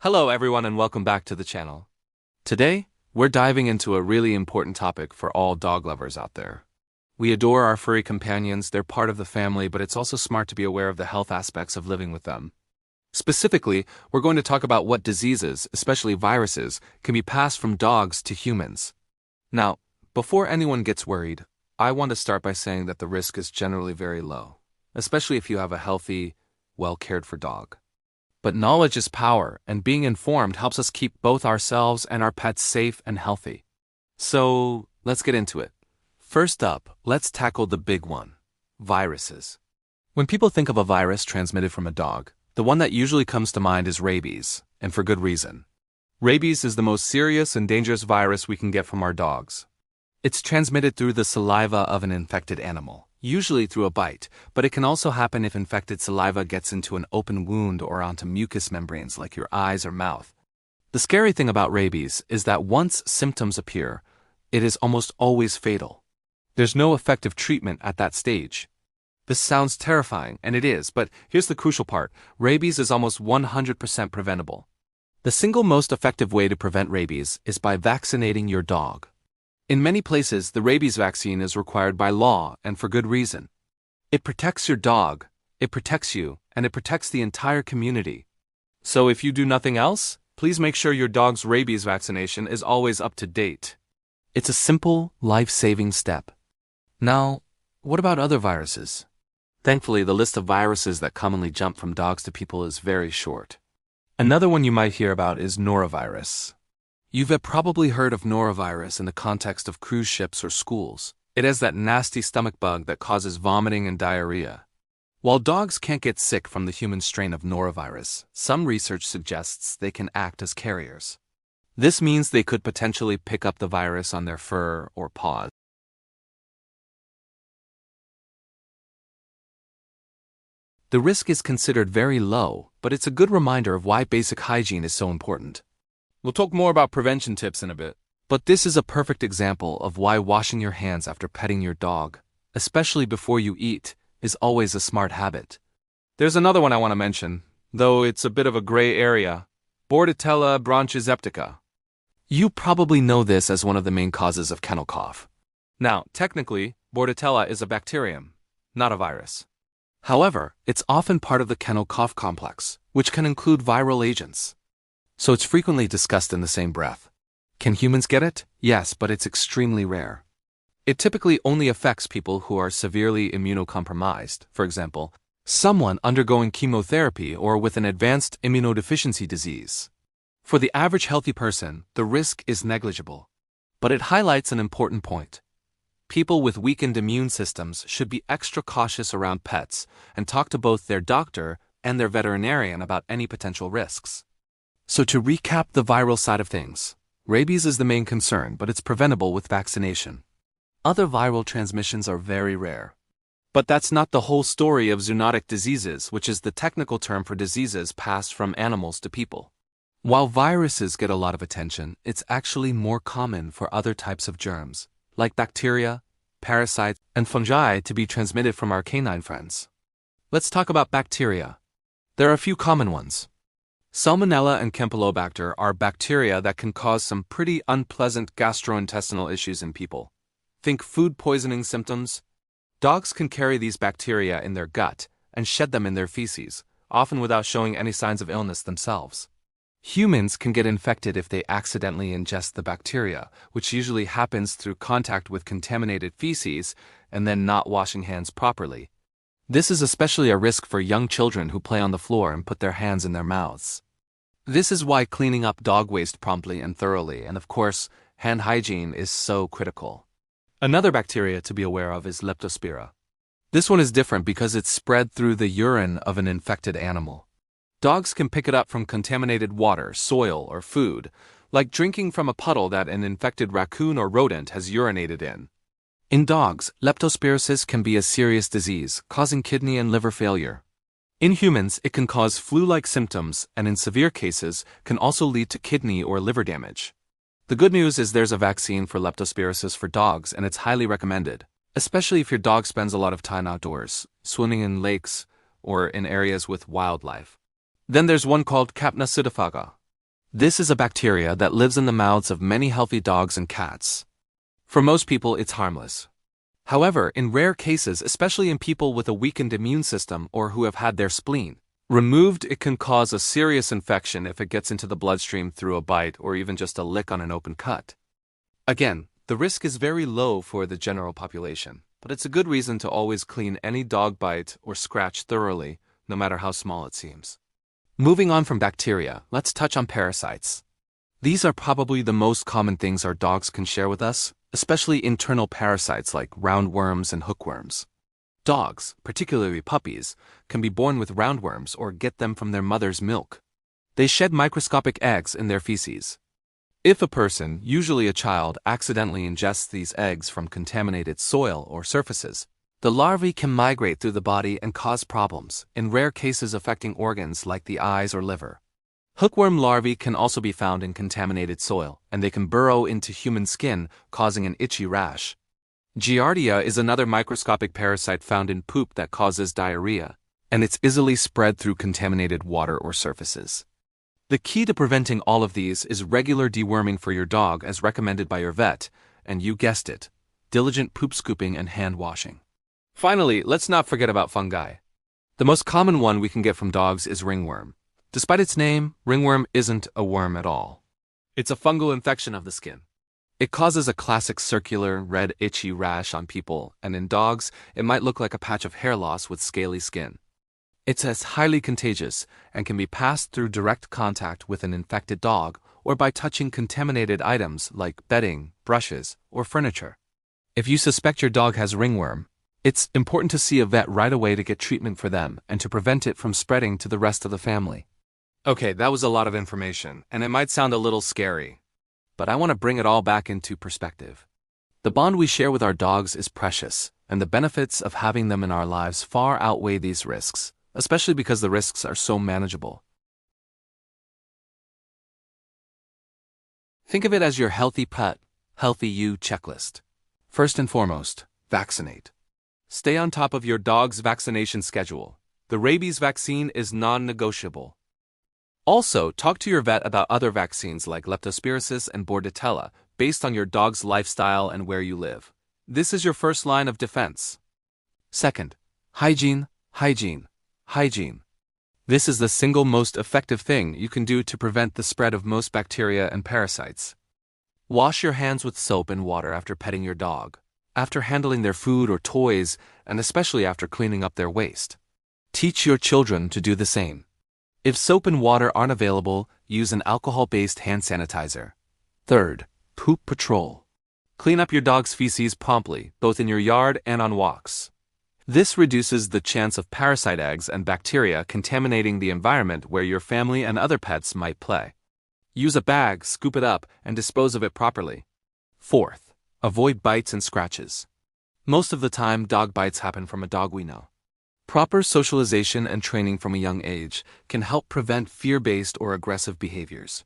Hello everyone and welcome back to the channel. Today, we're diving into a really important topic for all dog lovers out there. We adore our furry companions, they're part of the family, but it's also smart to be aware of the health aspects of living with them. Specifically, we're going to talk about what diseases, especially viruses, can be passed from dogs to humans. Now, before anyone gets worried, I want to start by saying that the risk is generally very low, especially if you have a healthy, well-cared-for dog. But knowledge is power, and being informed helps us keep both ourselves and our pets safe and healthy. So, let's get into it. First up, let's tackle the big one: viruses. When people think of a virus transmitted from a dog, the one that usually comes to mind is rabies, and for good reason. Rabies is the most serious and dangerous virus we can get from our dogs. It's transmitted through the saliva of an infected animal, usually through a bite, but it can also happen if infected saliva gets into an open wound or onto mucous membranes like your eyes or mouth. The scary thing about rabies is that once symptoms appear, it is almost always fatal. There's no effective treatment at that stage. This sounds terrifying, and it is, but here's the crucial part: rabies is almost 100% preventable. The single most effective way to prevent rabies is by vaccinating your dog. In many places, the rabies vaccine is required by law, and for good reason. It protects your dog, it protects you, and it protects the entire community. So if you do nothing else, please make sure your dog's rabies vaccination is always up to date. It's a simple, life-saving step. Now, what about other viruses? Thankfully, the list of viruses that commonly jump from dogs to people is very short. Another one you might hear about is Norovirus. You've probably heard of Norovirus in the context of cruise ships or schools. It has that nasty stomach bug that causes vomiting and diarrhea. While dogs can't get sick from the human strain of Norovirus, some research suggests they can act as carriers. This means they could potentially pick up the virus on their fur or paws. The risk is considered very low, but it's a good reminder of why basic hygiene is so important. We'll talk more about prevention tips in a bit, but this is a perfect example of why washing your hands after petting your dog, especially before you eat, is always a smart habit. There's another one I want to mention, though it's a bit of a gray area: Bordetella bronchizeptica. You probably know this as one of the main causes of kennel cough. Now, technically, Bordetella is a bacterium, not a virus. However, it's often part of the kennel cough complex, which can include viral agents. So it's frequently discussed in the same breath. Can humans get it? Yes, but it's extremely rare. It typically only affects people who are severely immunocompromised, for example, someone undergoing chemotherapy or with an advanced immunodeficiency disease. For the average healthy person, the risk is negligible. But it highlights an important point. People with weakened immune systems should be extra cautious around pets and talk to both their doctor and their veterinarian about any potential risks. So to recap the viral side of things, rabies is the main concern, but it's preventable with vaccination. Other viral transmissions are very rare. But that's not the whole story of zoonotic diseases, which is the technical term for diseases passed from animals to people. While viruses get a lot of attention, it's actually more common for other types of germs, like bacteria, parasites, and fungi, to be transmitted from our canine friends. Let's talk about bacteria. There are a few common ones. Salmonella and Campylobacter are bacteria that can cause some pretty unpleasant gastrointestinal issues in people. Think food poisoning symptoms. Dogs can carry these bacteria in their gut and shed them in their feces, often without showing any signs of illness themselves. Humans can get infected if they accidentally ingest the bacteria, which usually happens through contact with contaminated feces and then not washing hands properly. This is especially a risk for young children who play on the floor and put their hands in their mouths. This is why cleaning up dog waste promptly and thoroughly, and of course, hand hygiene, is so critical. Another bacteria to be aware of is Leptospira. This one is different because it's spread through the urine of an infected animal. Dogs can pick it up from contaminated water, soil, or food, like drinking from a puddle that an infected raccoon or rodent has urinated in. In dogs, leptospirosis can be a serious disease, causing kidney and liver failure. In humans, it can cause flu-like symptoms, and in severe cases, can also lead to kidney or liver damage. The good news is there's a vaccine for leptospirosis for dogs, and it's highly recommended, especially if your dog spends a lot of time outdoors, swimming in lakes, or in areas with wildlife. Then there's one called Capna pseudophaga. This is a bacteria that lives in the mouths of many healthy dogs and cats. For most people, it's harmless. However, in rare cases, especially in people with a weakened immune system or who have had their spleen removed, it can cause a serious infection if it gets into the bloodstream through a bite or even just a lick on an open cut. Again, the risk is very low for the general population, but it's a good reason to always clean any dog bite or scratch thoroughly, no matter how small it seems. Moving on from bacteria, let's touch on parasites. These are probably the most common things our dogs can share with us, especially internal parasites like roundworms and hookworms. Dogs, particularly puppies, can be born with roundworms or get them from their mother's milk. They shed microscopic eggs in their feces. If a person, usually a child, accidentally ingests these eggs from contaminated soil or surfaces, the larvae can migrate through the body and cause problems, in rare cases affecting organs like the eyes or liver. Hookworm larvae can also be found in contaminated soil, and they can burrow into human skin, causing an itchy rash. Giardia is another microscopic parasite found in poop that causes diarrhea, and it's easily spread through contaminated water or surfaces. The key to preventing all of these is regular deworming for your dog as recommended by your vet, and you guessed it, diligent poop scooping and hand washing. Finally, let's not forget about fungi. The most common one we can get from dogs is ringworm. Despite its name, ringworm isn't a worm at all. It's a fungal infection of the skin. It causes a classic circular, red, itchy rash on people, and in dogs, it might look like a patch of hair loss with scaly skin. It's as highly contagious and can be passed through direct contact with an infected dog or by touching contaminated items like bedding, brushes, or furniture. If you suspect your dog has ringworm, it's important to see a vet right away to get treatment for them and to prevent it from spreading to the rest of the family. Okay, that was a lot of information, and it might sound a little scary, but I want to bring it all back into perspective. The bond we share with our dogs is precious, and the benefits of having them in our lives far outweigh these risks, especially because the risks are so manageable. Think of it as your healthy pet, healthy you checklist. First and foremost, vaccinate. Stay on top of your dog's vaccination schedule. The rabies vaccine is non-negotiable. Also, talk to your vet about other vaccines like Leptospirosis and Bordetella based on your dog's lifestyle and where you live. This is your first line of defense. Second, hygiene, hygiene, hygiene. This is the single most effective thing you can do to prevent the spread of most bacteria and parasites. Wash your hands with soap and water after petting your dog, after handling their food or toys, and especially after cleaning up their waste. Teach your children to do the same. If soap and water aren't available, use an alcohol-based hand sanitizer. Third, poop patrol. Clean up your dog's feces promptly, both in your yard and on walks. This reduces the chance of parasite eggs and bacteria contaminating the environment where your family and other pets might play. Use a bag, scoop it up, and dispose of it properly. Fourth, avoid bites and scratches. Most of the time, dog bites happen from a dog we know. Proper socialization and training from a young age can help prevent fear-based or aggressive behaviors.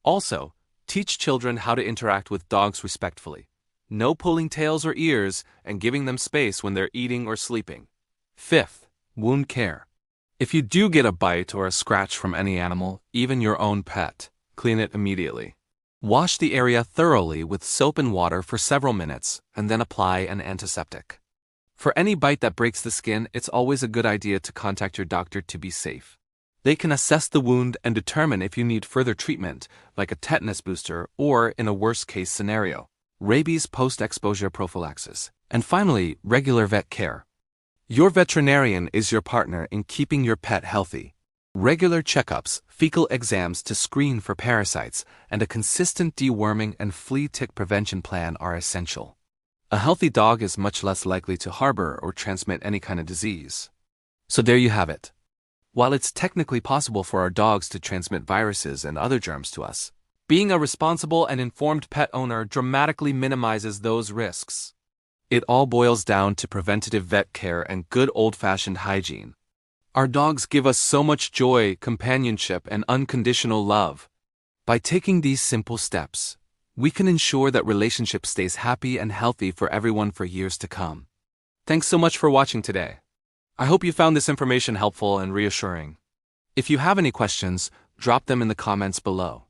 Also, teach children how to interact with dogs respectfully. No pulling tails or ears, and giving them space when they're eating or sleeping. Fifth, wound care. If you do get a bite or a scratch from any animal, even your own pet, clean it immediately. Wash the area thoroughly with soap and water for several minutes, and then apply an antiseptic. For any bite that breaks the skin, it's always a good idea to contact your doctor to be safe. They can assess the wound and determine if you need further treatment, like a tetanus booster or, in a worst-case scenario, rabies post-exposure prophylaxis. And finally, regular vet care. Your veterinarian is your partner in keeping your pet healthy. Regular checkups, fecal exams to screen for parasites, and a consistent deworming and flea tick prevention plan are essential. A healthy dog is much less likely to harbor or transmit any kind of disease. So there you have it. While it's technically possible for our dogs to transmit viruses and other germs to us, being a responsible and informed pet owner dramatically minimizes those risks. It all boils down to preventative vet care and good old-fashioned hygiene. Our dogs give us so much joy, companionship, and unconditional love. By taking these simple steps, we can ensure that relationship stays happy and healthy for everyone for years to come. Thanks so much for watching today. I hope you found this information helpful and reassuring. If you have any questions, drop them in the comments below.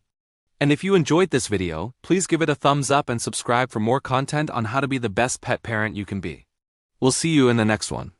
And if you enjoyed this video, please give it a thumbs up and subscribe for more content on how to be the best pet parent you can be. We'll see you in the next one.